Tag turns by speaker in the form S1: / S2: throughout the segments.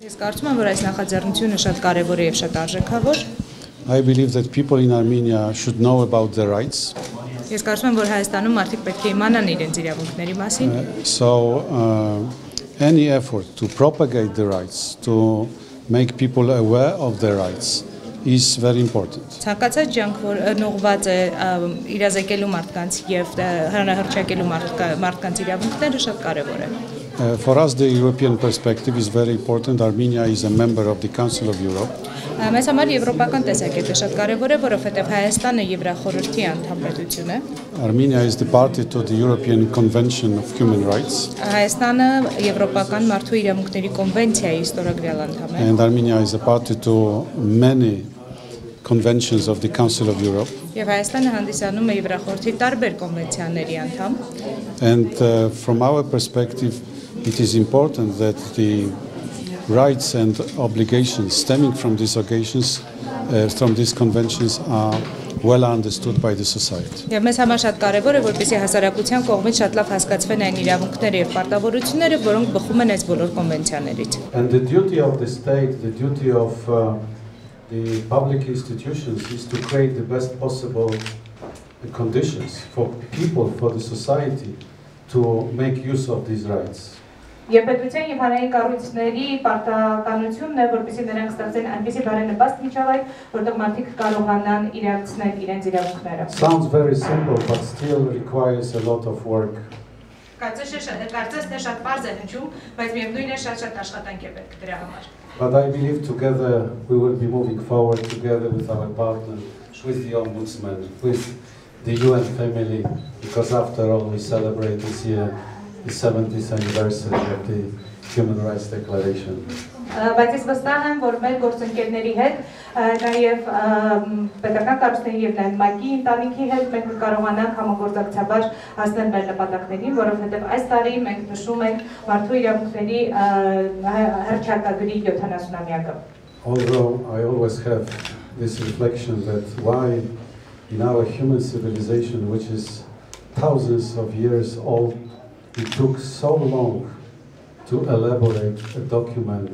S1: Ես կարծում եմ, որ այս նախաձեռնությունը շատ կարևոր է եւ շատ արժեքավոր։
S2: I believe that people in Armenia should know about their rights.
S1: Ես կարծում եմ, որ Հայաստանում մարդիկ պետք է իմանան իրենց իրավունքների մասին։
S2: So any effort to propagate the rights, to make people aware of their rights is very important.
S1: Ցանկացած ջանք, որ նողված է իրազեկելու մարդկանց եւ հրահրճակելու մարդկանց իրավունքները շատ կարևոր է։
S2: For us, the European perspective is very important. Armenia is a member of the Council of Europe.
S1: Մեզ համար եվրոպական տեսակետը շատ կարևոր է, որովհետև Հայաստանը Եվրախորհրդի անդամ պետություն է։
S2: Armenia is the party to the European Convention of Human Rights.
S1: Հայաստանը Եվրոպական մարդու իրավունքների կոնվենցիայի ստորագրյալ անդամ է։
S2: And Armenia is a party to many conventions of the Council of Europe.
S1: Եվ Հայաստանը հանդիսանում է Եվրախորհրդի տարբեր կոնվենցիաների անդամ։
S2: And from our perspective, it is important that the rights and obligations stemming from these occasions, from these conventions, are well understood by the society.
S1: Եվ մեզ համար շատ կարևոր է, որպեսզի հասարակության կողմից շատ լավ հասկացվեն այն իրավունքները եւ պարտավորությունները, որոնք բխում են այս բոլոր կոնվենցիաներից։
S2: And the duty of the state, the duty of the public institutions is to create the best possible conditions for people, for the society, to make use of these rights.
S1: Եվ պետության եւ հանրային կառույցների պարտականությունն է, որպեսզի նրանք ստեղծեն այնպիսի բարենպաստ միջավայր, որտեղ մարդիկ կարողանան իրացնել իրենց իրավունքները։
S2: Sounds very simple, but still requires a lot of work.
S1: Կարծես թե շատ պարզ է հնչում, բայց միևնույն է շատ աշխատանք է պետք դրա համար։
S2: But I believe together we will be moving forward together with our partners, with the Ombudsman, with the UN family, because after all we celebrate this year the 70th anniversary of the Human Rights Declaration.
S1: Բայց ես վստահ եմ, որ մեր գործընկերների հետ, նաև պետական կառույցների եւ նաև ՄԱԿ-ի ընտանիքի հետ մենք կարողանանք համագործակցաբար հասնել մեր նպատակներին, որովհետեւ այս տարի մենք նշում ենք մարդու իրավունքների հռչակագրի 70-ամյակը։
S2: Although I always have this reflection that why in our human civilization, which is thousands of years old, it took so long to elaborate a document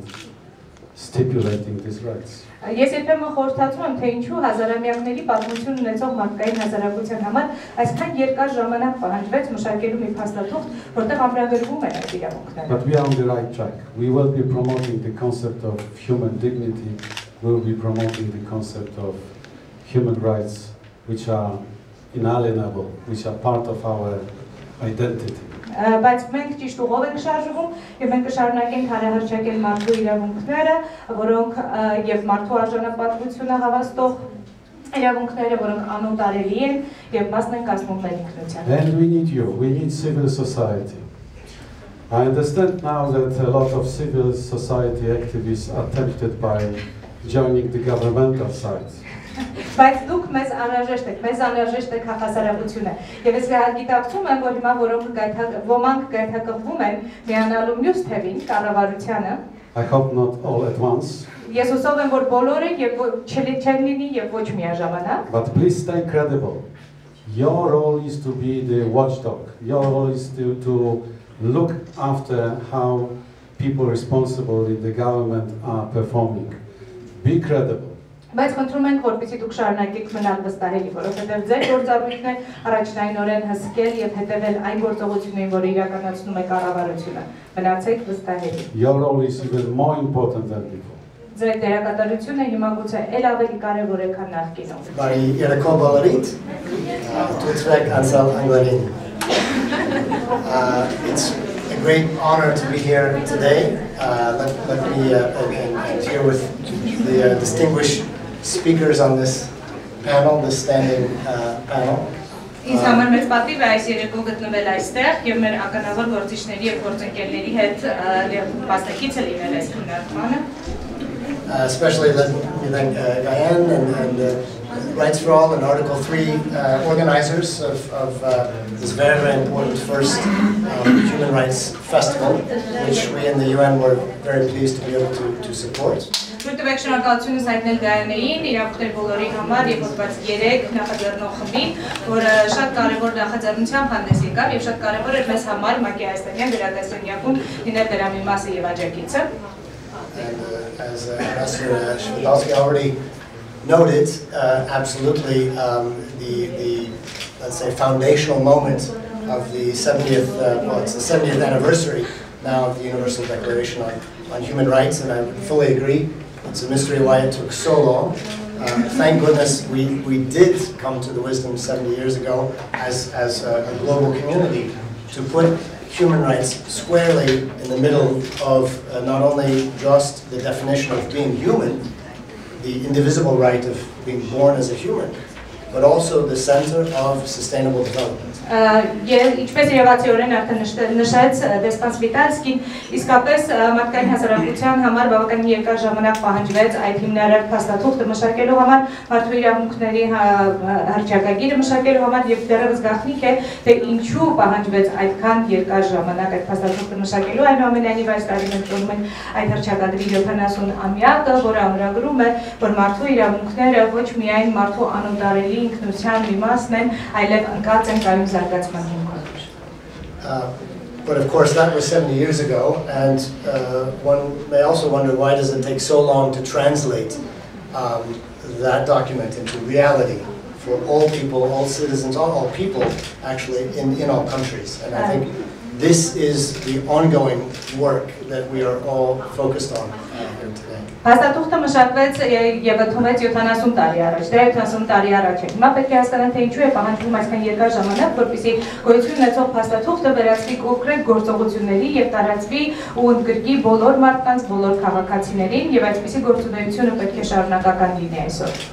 S2: stipulating these rights.
S1: Ես երբեմն խորհրդածում եմ, թե ինչու հազարամյակների պատմություն ունեցող մարդկային հասարակության համար այսքան երկար ժամանակ պահանջվեց մշակելու մի փաստաթուղթ, որտեղ ամրագրվում են այդ իրավունքները։
S2: But we are on the right track. We will be promoting the concept of human dignity. We will be promoting the concept of human rights, which are inalienable, which are part of our identity.
S1: Բայց մենք ճիշտ ուղով ենք շարժվում եւ մենք կշարունակենք հանրահրճակել մարդու իրավունքները, որոնք եւ մարդու արժանապատվությունը հավաստող իրավունքները, որոնք անօտարելի են եւ մասն են կազմում մեր ինքնության։
S2: And we need you. We need civil society. I understand now that a lot of civil society activists are tempted by joining the governmental side.
S1: Բայց դուք մեզ անհրաժեշտ եք հասարակությունը։ Եվ ես գիտակցում եմ, որ հիմա ոմանք գայթակղվում են միանալու մյուս թևին, կառավարությանը։
S2: I hope not all at once.
S1: Ես հուսով եմ, որ բոլորը եւ չեն լինի եւ ոչ միաժամանակ։
S2: But please stay credible. Your role is to be the watchdog. Your role is to look after how people responsible in the government are performing. Be credible.
S1: Բայց խնդրում ենք, որպեսզի դուք շարունակեք մնալ վստահելի, որովհետև ձեր գործառույթն է առաջնայինորեն հսկել եւ հետեւել այն գործողություններին, որը իրականացնում է կառավարությունը։ Մնացեք վստահելի։
S2: Your role is even more important than before.
S1: Ձեր դերակատարությունը հիմա գուցե ել ավելի կարևոր է, քան նախկինում։
S3: Բարի երեկո բոլորիդ։ Թույցրեք անցալ անգլերեն։ It's a great honor to be here today. Let me and here with the distinguished speakers on this panel, this standing panel.
S1: Ինձ համար մեծ պատիվ է այս երեկո գտնվել այստեղ եւ մեր ականավոր գործիչների եւ գործընկերների հետ մասնակիցը լինել այս քննարկմանը։
S3: Especially let me thank Gayan and Rights for All and Article 3 organizers of this very, very important first Human Rights Festival, which we in the UN were very pleased to be able to support.
S1: Շնորհակալություն շնորհակալություն հայտնել Գայանեին, իրավունքներ բոլորի համար եւ հոդված 3 նախաձեռնող խմբին, որը շատ կարեւոր նախաձեռնությամբ հանդես եկավ եւ շատ կարեւոր էր մեզ համար ՄԱԿ-ի հայաստանյան դերակատարությունում լինել դրա մի մասը եւ աջակիցը։
S3: And as Ambassador Svidalsky already noted, absolutely the let's say foundational moment of the 70th, well, it's the 70th anniversary now of the Universal Declaration on Human Rights, and I fully agree. It's a mystery why it took so long. Thank goodness we did come to the wisdom 70 years ago as a global community to put human rights squarely in the middle of not only just the definition of being human, the indivisible right of being born as a human, but also the center of sustainable development.
S1: Ինչպես իրավացիորեն արդեն նշեց դեսպան Սվիտալսկին, իսկապես մարդկային հասարակության համար բավականին երկար ժամանակ պահանջվեց այդ հիմնարար փաստաթուղթը մշակելու համար, մարդու իրավունքների հռչակագիրը մշակելու համար, եւ դեռևս գաղտնիք է, թե ինչու պահանջվեց այդքան երկար ժամանակ այդ փաստաթուղթը մշակելու, այնուամենայնիվ այս տարի մենք տոնում ենք այդ հռչակագրի 70-ամյակը, որը ամրագրում է, որ մարդու իրավունքները ոչ միայն մարդու անօտարելի ինքնության մի մասն են, այլև ընկած են կայուն զարգացման հիմքերում։
S3: But of course that was 70 years ago, and one may also wonder why does it take so long to translate that document into reality for all people, all citizens, all people actually in all countries. And I think this is the ongoing work that we are all focused on here today.
S1: Փաստաթուղթը մշակվեց եւ ընդունվեց 70 տարի առաջ, դրա 70 տարի առաջ է։ Հիմա պետք է հասկանան, թե ինչու է պահանջվում այսքան երկար ժամանակ, որպեսզի գոյություն ունեցող փաստաթուղթը վերածվի կոնկրետ գործողությունների եւ տարածվի ու ընդգրկի բոլոր մարդկանց, բոլոր քաղաքացիներին, եւ այսպիսի գործունեությունը պետք է շարունակական լինի այսօր։